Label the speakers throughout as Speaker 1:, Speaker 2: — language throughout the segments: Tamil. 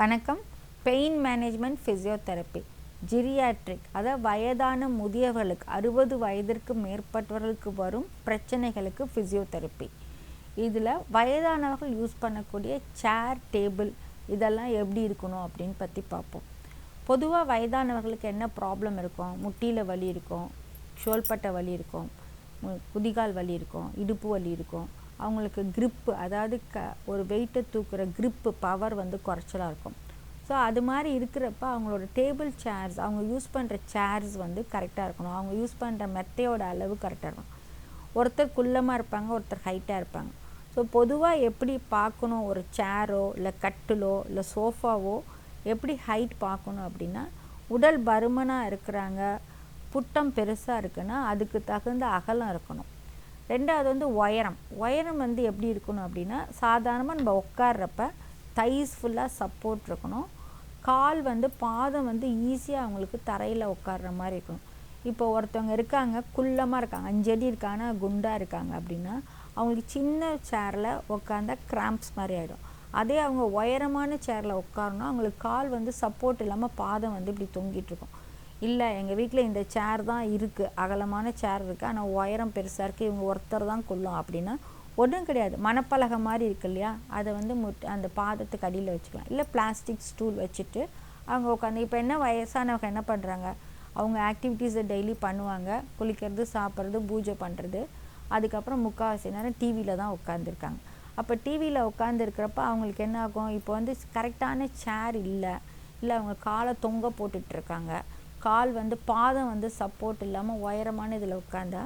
Speaker 1: வணக்கம். பெயின் மேனேஜ்மெண்ட் ஃபிசியோதெரப்பி ஜிரியாட்ரிக், அதாவது வயதான முதியவர்களுக்கு 60 வயதிற்கு மேற்பட்டவர்களுக்கு வரும் பிரச்சனைகளுக்கு ஃபிசியோதெரப்பி. இதில் வயதானவர்கள் யூஸ் பண்ணக்கூடிய சேர், டேபிள் இதெல்லாம் எப்படி இருக்கணும் அப்படின்னு பற்றி பார்ப்போம். பொதுவாக வயதானவர்களுக்கு என்ன ப்ராப்ளம் இருக்கும்? முட்டியில் வலி இருக்கும், ஷோல்பட்டை வலி இருக்கும், குதிகால் வலி இருக்கும், இடுப்பு வலி இருக்கும். அவங்களுக்கு க்ரிப்பு, அதாவது ஒரு வெயிட்டை தூக்குற க்ரிப்பு பவர் குறைச்சலாக இருக்கும். ஸோ அது மாதிரி இருக்கிறப்ப அவங்களோட டேபிள் சேர்ஸ், அவங்க யூஸ் பண்ணுற சேர்ஸ் கரெக்டாக இருக்கணும். அவங்க யூஸ் பண்ணுற மெத்தையோட அளவு கரெக்டாக இருக்கணும். ஒருத்தர் குள்ளமாக இருப்பாங்க, ஒருத்தர் ஹைட்டாக இருப்பாங்க. ஸோ பொதுவாக எப்படி பார்க்கணும், ஒரு சேரோ இல்லை கட்டிலோ இல்லை சோஃபாவோ எப்படி ஹைட் பார்க்கணும் அப்படின்னா, உடல் பருமனாக இருக்கிறாங்க, புட்டம் பெருசாக இருக்குன்னா அதுக்கு தகுந்த அகலம் இருக்கணும். ரெண்டாவது உயரம் எப்படி இருக்கணும் அப்படின்னா, சாதாரணமாக நம்ம உட்கார்றப்ப தைஸ் ஃபுல்லாக சப்போர்ட் இருக்கணும். கால் பாதம் ஈஸியாக அவங்களுக்கு தரையில் உட்கார்ற மாதிரி இருக்கணும். இப்போ ஒருத்தவங்க இருக்காங்க, குள்ளமாக இருக்காங்க, 5 அடி இருக்காங்க, குண்டாக இருக்காங்க அப்படின்னா அவங்களுக்கு சின்ன சேரில் உட்காந்தா கிராம்ப்ஸ் மாதிரி ஆகிடும். அதே அவங்க உயரமான சேரில் உட்காரணும், அவங்களுக்கு கால் சப்போர்ட் இல்லாமல் பாதம் இப்படி தொங்கிட்டு இருக்கும். இல்லை, எங்கள் வீட்டில் இந்த சேர் தான் இருக்குது, அகலமான சேர் இருக்குது, ஆனால் உயரம் பெருசாக இருக்குது, இவங்க ஒருத்தர் தான் கொள்ளும் அப்படின்னா ஒன்றும் கிடையாது. மணப்பலகை மாதிரி இருக்கு இல்லையா, அதை அந்த பாதத்துக்கு அடியில் வச்சுக்கலாம். இல்லை பிளாஸ்டிக் ஸ்டூல் வச்சுட்டு அவங்க உட்காந்து, இப்போ என்ன வயசானவங்க என்ன பண்ணுறாங்க, அவங்க ஆக்டிவிட்டீஸை டெய்லி பண்ணுவாங்க, குளிக்கிறது, சாப்பிட்றது, பூஜை பண்ணுறது, அதுக்கப்புறம் முக்கால்வாசி நேரம் டிவியில் தான் உட்காந்துருக்காங்க. அப்போ டிவியில் உட்காந்துருக்கிறப்ப அவங்களுக்கு என்ன ஆகும், இப்போ கரெக்டான சேர் இல்லை, அவங்க காலை தொங்க போட்டுட்ருக்காங்க, கால் பாதம் சப்போர்ட் இல்லாமல் உயரமான இதில் உட்காந்தா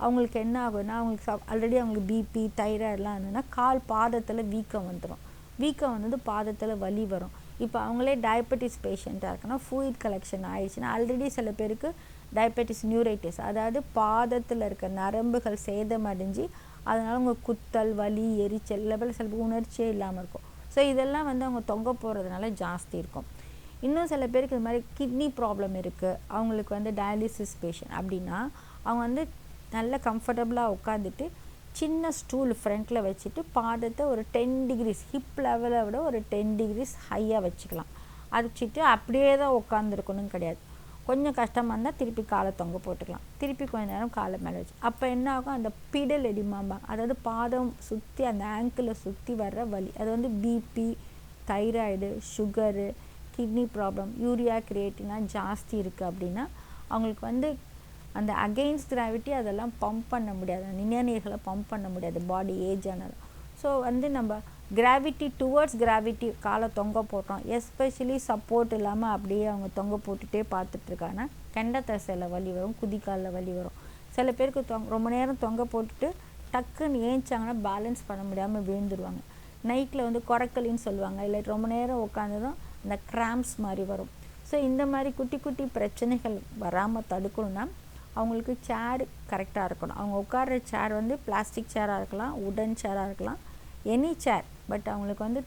Speaker 1: அவங்களுக்கு என்ன ஆகும்னா, அவங்களுக்கு ஆல்ரெடி அவங்களுக்கு பிபி, தைராய்டெலாம் இருந்ததுன்னா கால் பாதத்தில் வீக்கம் வந்துடும். வீக்கம் பாதத்தில் வலி வரும். இப்போ அவங்களே டயபெட்டிஸ் பேஷண்ட்டாக இருக்குன்னா, ஃப்ளூயிட் கலெக்ஷன் ஆயிடுச்சுன்னா, ஆல்ரெடி சில பேருக்கு டயபெட்டிஸ் நியூரைட்டிஸ், அதாவது பாதத்தில் இருக்க நரம்புகள் சேதமடைஞ்சு அதனால் அவங்க குத்தல், வலி, எரிச்சல், லெவல் சில உணர்ச்சியே இல்லாமல் இருக்கும். ஸோ இதெல்லாம் அவங்க தொங்க போகிறதுனால ஜாஸ்தி இருக்கும். இன்னும் சில பேருக்கு இது மாதிரி கிட்னி ப்ராப்ளம் இருக்குது, அவங்களுக்கு டயாலிசிஸ் பேஷண்ட் அப்படின்னா அவங்க நல்ல கம்ஃபர்டபுளாக உட்காந்துட்டு சின்ன ஸ்டூல் ஃப்ரண்ட்டில் வச்சுட்டு பாதத்தை ஒரு 10 டிகிரிஸ், ஹிப் லெவலை விட ஒரு 10 டிகிரிஸ் ஹையாக வச்சுக்கலாம். வச்சுட்டு அப்படியே தான் உட்காந்துருக்கணும் கிடையாது. கொஞ்சம் கஷ்டமாக இருந்தால் திருப்பி காலை தொங்க போட்டுக்கலாம், திருப்பி கொஞ்சம் நேரம் காலை மேலே வச்சு. அப்போ என்ன ஆகும், அந்த பிடல் எடிமாம்பாங்க, அதாவது பாதம் சுற்றி அந்த ஆங்கிளில் சுற்றி வர்ற வலி, அது BP, thyroid, sugar, kidney problem, urea கிரியேட்டினா ஜாஸ்தி இருக்குது அப்படின்னா அவங்களுக்கு அந்த அகெயின்ஸ்ட் கிராவிட்டி அதெல்லாம் பம்ப் பண்ண முடியாது, நிணநீர்களை பம்ப் பண்ண முடியாது பாடி ஏஜ் ஆனாலும். ஸோ நம்ம கிராவிட்டி டுவர்ட்ஸ் கிராவிட்டி காலை தொங்க போட்டோம், எஸ்பெஷலி சப்போர்ட் இல்லாமல் அப்படியே அவங்க தொங்க போட்டுகிட்டே பார்த்துட்ருக்காங்கன்னா கெண்ட தசையில் வலி வரும், குதிக்காலில் வலி வரும். சில பேருக்கு ரொம்ப நேரம் தொங்க போட்டுட்டு டக்குன்னு ஏஞ்சாங்கன்னா பேலன்ஸ் பண்ண முடியாமல் விழுந்துருவாங்க. நைட்டில் குறைக்கலின்னு சொல்லுவாங்க, இல்லை ரொம்ப நேரம் உட்காந்துதான் அந்த கிராம்ப்ஸ் மாதிரி வரும். ஸோ இந்த மாதிரி குட்டி குட்டி பிரச்சனைகள் வராமல் தடுக்கணும்னா அவங்களுக்கு சேர் கரெக்டாக இருக்கணும். அவங்க உட்கார்ற சேர் பிளாஸ்டிக் சேராக இருக்கலாம், உடன் சேராக இருக்கலாம், எனி சேர். பட் அவங்களுக்கு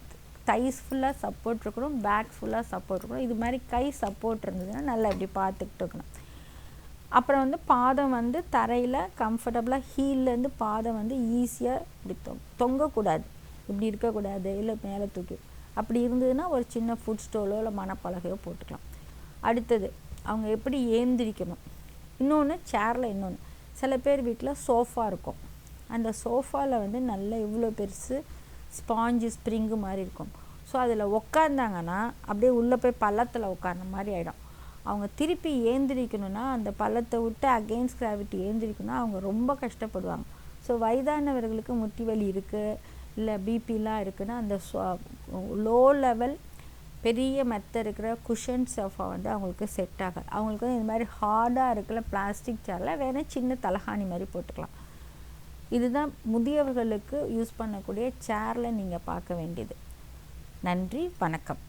Speaker 1: தைஸ் ஃபுல்லாக சப்போர்ட் இருக்கணும், பேக் ஃபுல்லாக சப்போர்ட் இருக்கணும். இது மாதிரி கை சப்போர்ட் இருந்ததுன்னா நல்லா இப்படி பார்த்துக்கிட்டு இருக்கணும். அப்புறம் பாதம் தரையில் கம்ஃபர்டபுளாக ஹீல்லேருந்து பாதம் ஈஸியாக இப்படி தொங்கக்கூடாது, இப்படி இருக்கக்கூடாது, இல்லை மேலே தூக்கி. அப்படி இருந்ததுன்னா ஒரு சின்ன ஃபுட் ஸ்டோலோ இல்லை மணப்பலகையோ போட்டுக்கலாம். அடுத்தது அவங்க எப்படி ஏந்திரிக்கணும். இன்னொன்று சேரில், இன்னொன்று சில பேர் வீட்டில் சோஃபா இருக்கும், அந்த சோஃபாவில் நல்ல இவ்வளோ பெருசு ஸ்பாஞ்சு ஸ்ப்ரிங்கு மாதிரி இருக்கும். ஸோ அதில் உக்காந்தாங்கன்னா அப்படியே உள்ளே போய் பள்ளத்தில் உட்கார்ற மாதிரி ஆகிடும். அவங்க திருப்பி ஏந்திரிக்கணும்னா அந்த பள்ளத்தை விட்டு அகெயின்ஸ்ட் கிராவிட்டி ஏந்திரிக்கணும்னா அவங்க ரொம்ப கஷ்டப்படுவாங்க. ஸோ வயதானவர்களுக்கு முட்டி வலி இருக்குது, இல்லை பிபிலாம் இருக்குன்னா அந்த லோ லெவல் பெரிய மெத்தை இருக்கிற குஷன் சோஃபா அவங்களுக்கு செட் ஆகாது. அவங்களுக்கு இது மாதிரி ஹார்டாக இருக்கிற பிளாஸ்டிக் சேரில் வேறு சின்ன தலகாணி மாதிரி போட்டுக்கலாம். இதுதான் முதியவர்களுக்கு யூஸ் பண்ணக்கூடிய சேரில் நீங்கள் பார்க்க வேண்டியது. நன்றி, வணக்கம்.